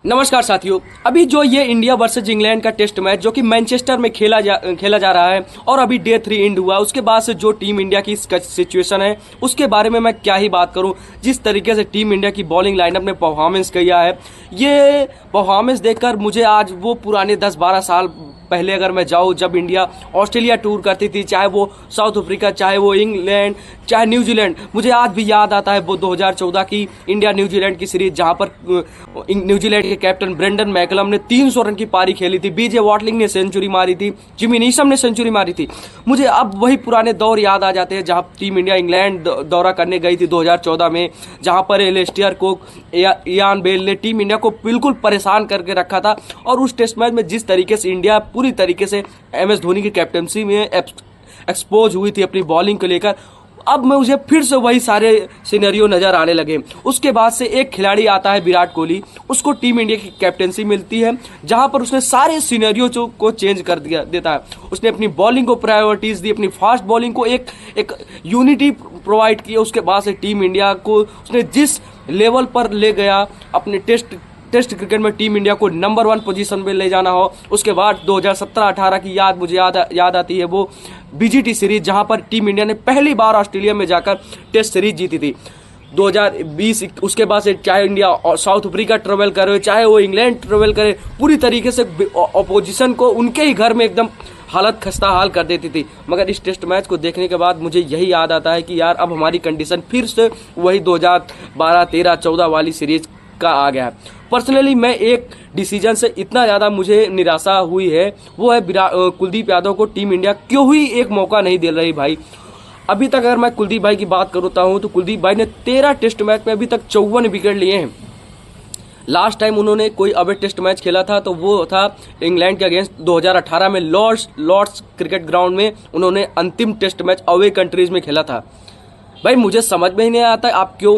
नमस्कार साथियों, अभी जो ये इंडिया वर्सेज इंग्लैंड का टेस्ट मैच जो कि मैनचेस्टर में खेला जा रहा है और अभी डे 3 एंड हुआ, उसके बाद से जो टीम इंडिया की सिचुएशन है उसके बारे में मैं क्या ही बात करूं। जिस तरीके से टीम इंडिया की बॉलिंग लाइनअप ने परफॉर्मेंस किया है, ये परफॉर्मेंस देखकर मुझे आज वो पुराने 10-12 साल पहले अगर मैं जाऊँ जब इंडिया ऑस्ट्रेलिया टूर करती थी, चाहे वो साउथ अफ्रीका, चाहे वो इंग्लैंड, चाहे न्यूजीलैंड, मुझे आज भी याद आता है वो 2014 की इंडिया न्यूजीलैंड की सीरीज जहां पर न्यूजीलैंड के कैप्टन ब्रेंडन मैकलम ने 300 रन की पारी खेली थी, बीजे वॉटलिंग ने सेंचुरी मारी थी, जिमी नीशम ने सेंचुरी मारी थी। मुझे अब वही पुराने दौर याद आ जाते हैं जहां टीम इंडिया इंग्लैंड दौरा करने गई थी 2014 में, जहां पर एलिस्टियर कुक, इयान बेल ने टीम इंडिया को बिल्कुल परेशान करके रखा था। और उस टेस्ट मैच में जिस तरीके से इंडिया पूरी तरीके से MS धोनी की कैप्टनसी में एक्सपोज हुई थी अपनी बॉलिंग को लेकर, अब मुझे फिर से वही सारे सिनेरियो नजर आने लगे। उसके बाद से एक खिलाड़ी आता है विराट कोहली, उसको टीम इंडिया की कैप्टनसी मिलती है जहां पर उसने सारे सिनेरियो को चेंज कर देता है। उसने अपनी बॉलिंग को प्रायोरिटीज दी, अपनी फास्ट बॉलिंग को एक यूनिटी प्रोवाइड की। उसके बाद से टीम इंडिया को उसने जिस लेवल पर ले गया, अपने टेस्ट क्रिकेट में टीम इंडिया को नंबर 1 पोजीशन पे ले जाना हो। उसके बाद 2017-18 की मुझे याद आती है वो BGT सीरीज जहां पर टीम इंडिया ने पहली बार ऑस्ट्रेलिया में जाकर टेस्ट सीरीज जीती थी। 2020 उसके बाद से चाहे इंडिया साउथ अफ्रीका ट्रेवल करे, चाहे वो इंग्लैंड ट्रेवल करे, पूरी तरीके से अपोजिशन को उनके ही घर में एकदम हालत खस्ता हाल कर देती थी। मगर इस टेस्ट मैच को देखने के बाद मुझे यही याद आता है कि यार अब हमारी कंडीशन फिर से वही 2012, 13, 14 वाली सीरीज का आ गया है। पर्सनली मैं एक डिसीजन से इतना ज़्यादा मुझे निराशा हुई है, वो है कुलदीप यादव को टीम इंडिया क्यों ही एक मौका नहीं दे रही भाई। अभी तक अगर मैं कुलदीप भाई की बात करता हूँ तो कुलदीप भाई ने 13 टेस्ट मैच में अभी तक 54 विकेट लिए हैं। लास्ट टाइम उन्होंने कोई अवे टेस्ट मैच खेला था तो वो था इंग्लैंड के अगेंस्ट 2018 में लॉर्ड्स क्रिकेट ग्राउंड में उन्होंने अंतिम टेस्ट मैच अवे कंट्रीज में खेला था। भाई मुझे समझ में ही नहीं आता आप क्यों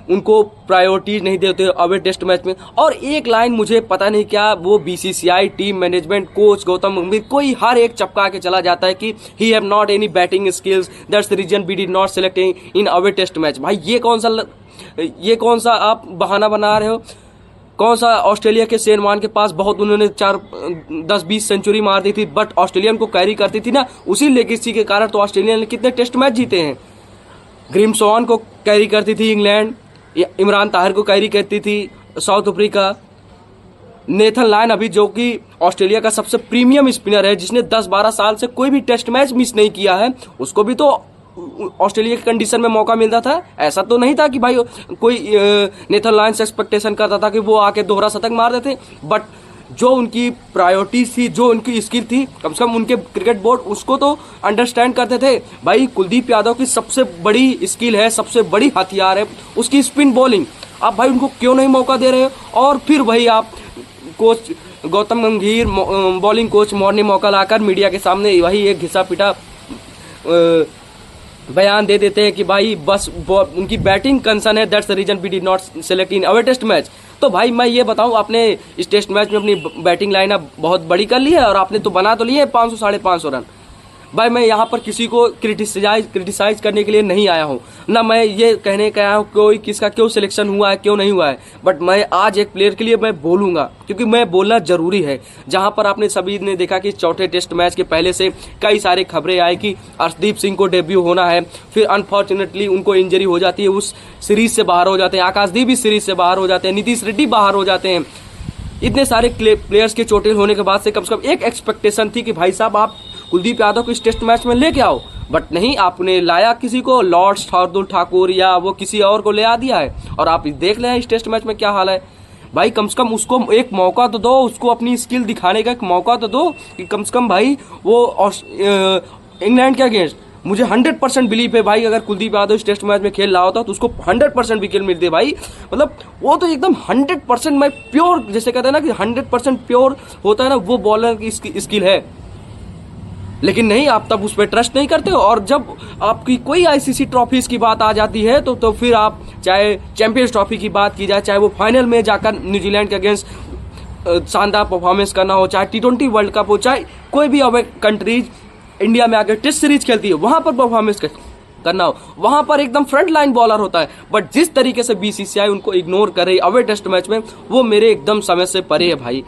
उनको प्रायोरिटी नहीं देते अवे टेस्ट मैच में। और एक लाइन मुझे पता नहीं क्या वो BCCI team management coach Gautam गंभीर कोई हर एक चपका के चला जाता है कि he have not any batting skills, that's the reason we did not select in our test match. भाई ये कौन सा आप बहाना बना रहे हो? कौन सा ऑस्ट्रेलिया के शेन वॉर्न के पास बहुत उन्होंने 10-20 सेंचुरी मार दी थी, बट ऑस्ट्रेलियन को कैरी करती थी ना, उसी लेगेसी के कारण तो ऑस्ट्रेलिया ने कितने टेस्ट मैच जीते हैं। ग्रिम स्वान को कैरी करती थी इंग्लैंड, इमरान ताहिर को कैरी करती थी साउथ अफ्रीका, नेथन लायन अभी जो कि ऑस्ट्रेलिया का सबसे प्रीमियम स्पिनर है, जिसने 10-12 साल से कोई भी टेस्ट मैच मिस नहीं किया है, उसको भी तो ऑस्ट्रेलिया की कंडीशन में मौका मिलता था। ऐसा तो नहीं था कि भाई कोई नेथन लायन से एक्सपेक्टेशन करता था कि वो आके दोहरा शतक मार देते, बट जो उनकी प्रायोरिटी थी, जो उनकी स्किल थी, कम से कम उनके क्रिकेट बोर्ड उसको तो अंडरस्टैंड करते थे। भाई कुलदीप यादव की सबसे बड़ी स्किल है, सबसे बड़ी हथियार है उसकी स्पिन बॉलिंग। आप भाई उनको क्यों नहीं मौका दे रहे हो? और फिर वही आप कोच गौतम गंभीर बॉलिंग कोच ने मौका लाकर मीडिया के सामने वही एक घिसा पिटा बयान दे देते हैं कि भाई बस उनकी बैटिंग कंसर्न है, that's the reason we did not select in our test match. तो भाई मैं ये बताऊं, आपने इस टेस्ट मैच में अपनी बैटिंग लाइनअप बहुत बड़ी कर ली है और आपने तो बना तो लिए 500-550 रन। भाई मैं यहाँ पर किसी को क्रिटिसाइज करने के लिए नहीं आया हूँ, ना मैं ये कहने का आया हूँ कोई किसका क्यों सिलेक्शन हुआ है क्यों नहीं हुआ है, बट मैं आज एक प्लेयर के लिए मैं बोलूँगा क्योंकि मैं बोलना जरूरी है। जहाँ पर आपने सभी ने देखा कि चौथे टेस्ट मैच के पहले से कई सारी खबरें आई कि अर्शदीप सिंह को डेब्यू होना है, फिर अनफॉर्चुनेटली उनको इंजरी हो जाती है, उस सीरीज से बाहर हो जाते हैं, आकाशदीप भी सीरीज से बाहर हो जाते हैं, नीतीश रेड्डी बाहर हो जाते हैं। इतने सारे प्लेयर्स के चोटिल होने के बाद से कम एक एक्सपेक्टेशन थी कि भाई साहब आप कुलदीप यादव को इस टेस्ट मैच में लेके आओ, बट नहीं, आपने लाया किसी को, लॉर्ड्स शार्दुल ठाकुर या वो किसी और को ले आ दिया है। और आप देख लें इस टेस्ट मैच में क्या हाल है। भाई कम से कम उसको एक मौका तो दो, उसको अपनी स्किल दिखाने का एक मौका तो दो कि कम से कम भाई वो इंग्लैंड के अगेंस्ट मुझे 100% बिलीव है भाई, अगर कुलदीप यादव इस टेस्ट मैच में खेल रहा होता तो उसको 100% विकेट मिलते भाई। मतलब वो तो एकदम 100% मैं प्योर, जैसे कहते हैं ना कि 100% प्योर होता है ना, वो बॉलर की स्किल है। लेकिन नहीं, आप तब उस पर ट्रस्ट नहीं करते हो। और जब आपकी कोई ICC ट्रॉफीज की बात आ जाती है तो फिर आप चाहे चैंपियंस ट्रॉफी की बात की जाए, चाहे वो फाइनल में जाकर न्यूजीलैंड के अगेंस्ट शानदार परफॉर्मेंस करना हो, चाहे T20 वर्ल्ड कप हो, चाहे कोई भी अवे कंट्रीज इंडिया में आकर टेस्ट सीरीज खेलती है वहां पर परफॉर्मेंस कर, करना हो, वहां पर एकदम फ्रंट लाइन बॉलर होता है। बट जिस तरीके से बीसीसीआई उनको इग्नोर कर रही अवे टेस्ट मैच में, वो मेरे एकदम समझ से परे है भाई।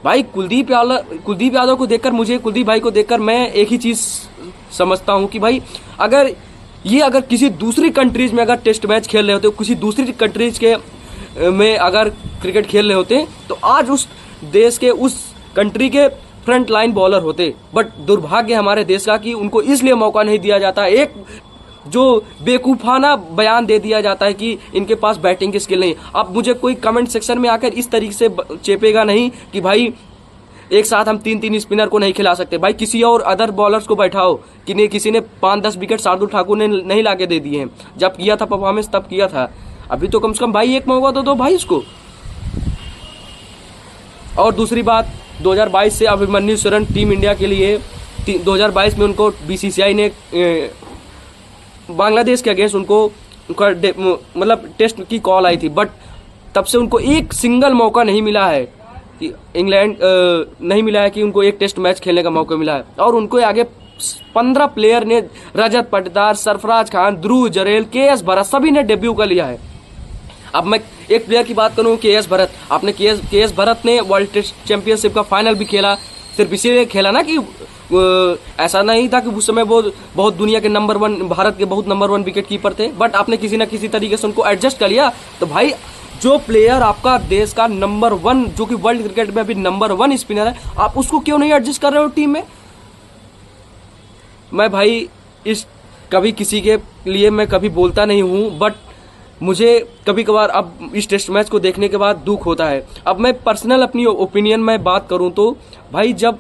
भाई कुलदीप यादव को देखकर, मुझे कुलदीप भाई को देखकर मैं एक ही चीज समझता हूं कि भाई अगर किसी दूसरी कंट्रीज में अगर टेस्ट मैच खेल रहे होते, किसी दूसरी कंट्रीज के में अगर क्रिकेट खेल रहे होते, तो आज उस देश के, उस कंट्री के फ्रंट लाइन बॉलर होते। बट दुर्भाग्य हमारे देश का कि उनको इसलिए मौका नहीं दिया जाता। एक जो बेवकूफाना बयान दे दिया जाता है कि इनके पास बैटिंग की स्किल नहीं। अब मुझे कोई कमेंट सेक्शन में आकर इस तरीके से चेपेगा नहीं कि भाई एक साथ हम 3-3 स्पिनर को नहीं खिला सकते। भाई किसी और अदर बॉलर्स को बैठाओ कि नहीं, किसी ने 5-10 विकेट शार्दुल ठाकुर ने नहीं लाके दे दिए हैं। जब किया था परफॉर्मेंस तब किया था, अभी तो कम से कम भाई एक मौका तो दो भाई इसको। और दूसरी बात, 2022 से अभिमन्यु शरण टीम इंडिया के लिए 2022 में उनको बीसीसीआई ने बांग्लादेश के अगेंस्ट उनका मतलब टेस्ट की कॉल आई थी, बट तब से उनको एक सिंगल मौका नहीं मिला है कि इंग्लैंड नहीं मिला है कि उनको एक टेस्ट मैच खेलने का मौका मिला है। और उनको आगे 15 प्लेयर ने, रजत पाटीदार, सरफराज खान, ध्रुव जरेल, के.एस. भरत, सभी ने डेब्यू कर लिया है। अब मैं एक प्लेयर की बात करूं, के.एस. भरत। आपने के.एस. भरत ने वर्ल्ड टेस्ट चैंपियनशिप का फाइनल भी खेला, सिर्फ इसीलिए खेला ना कि ऐसा नहीं था कि उस समय वो बहुत दुनिया के नंबर 1, भारत के बहुत नंबर 1 विकेट कीपर थे, बट आपने किसी ना किसी तरीके से उनको एडजस्ट कर लिया। तो भाई जो प्लेयर आपका देश का नंबर 1, जो कि वर्ल्ड क्रिकेट में अभी नंबर 1 स्पिनर है, आप उसको क्यों नहीं एडजस्ट कर रहे हो टीम में? मैं भाई इस कभी किसी के लिए मैं कभी बोलता नहीं हूं, बट मुझे कभी कभार अब इस टेस्ट मैच को देखने के बाद दुख होता है। अब मैं पर्सनल अपनी ओपिनियन में बात करूं तो भाई जब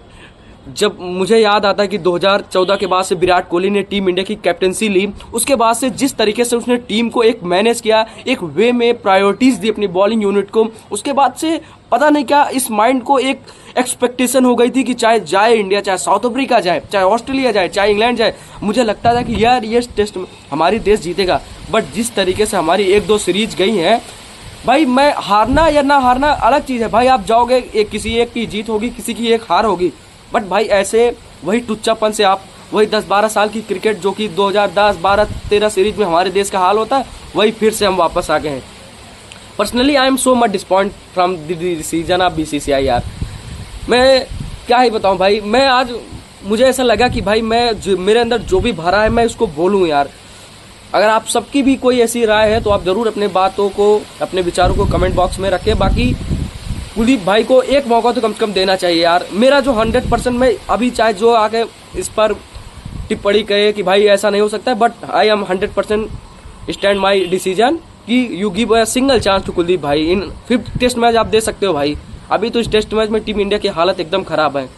मुझे याद आता है कि 2014 के बाद से विराट कोहली ने टीम इंडिया की कैप्टनसी ली, उसके बाद से जिस तरीके से उसने टीम को एक मैनेज किया, एक वे में प्रायोरिटीज दी अपनी बॉलिंग यूनिट को, उसके बाद से पता नहीं क्या इस माइंड को एक एक्सपेक्टेशन हो गई थी कि चाहे जाए इंडिया, चाहे साउथ अफ्रीका जाए, चाहे ऑस्ट्रेलिया जाए, चाहे इंग्लैंड जाए, मुझे लगता था कि यार ये टेस्ट हमारी देश जीतेगा। बट जिस तरीके से हमारी 1-2 सीरीज गई हैं भाई, मैं हारना या ना हारना अलग चीज़ है भाई, आप जाओगे किसी एक की जीत होगी, किसी की एक हार होगी, बट भाई ऐसे वही टुच्चापन से आप वही 10-12 साल की क्रिकेट जो कि 2010, 12, 13 सीरीज में हमारे देश का हाल होता है, वही फिर से हम वापस आ गए हैं। Personally I am so much disappoint from the decision of BCCI यार। मैं क्या ही बताऊं भाई, मैं आज मुझे ऐसा लगा कि भाई मेरे अंदर जो भी भरा है मैं उसको बोलूं यार। अगर आप सबकी भी कोई ऐसी राय है तो आप ज़रूर अपने बातों को, अपने विचारों को कमेंट बॉक्स में रखें। बाकी कुलदीप भाई को एक मौका तो कम से कम देना चाहिए यार। मेरा जो 100% में अभी चाहे जो आके इस पर टिप्पणी कहे कि भाई ऐसा नहीं हो सकता, but I am 100% stand my decision कि you give a single chance to Kuldeep भाई इन 5th टेस्ट मैच आप दे सकते हो भाई। अभी तो इस टेस्ट मैच में टीम इंडिया की हालत एकदम खराब है।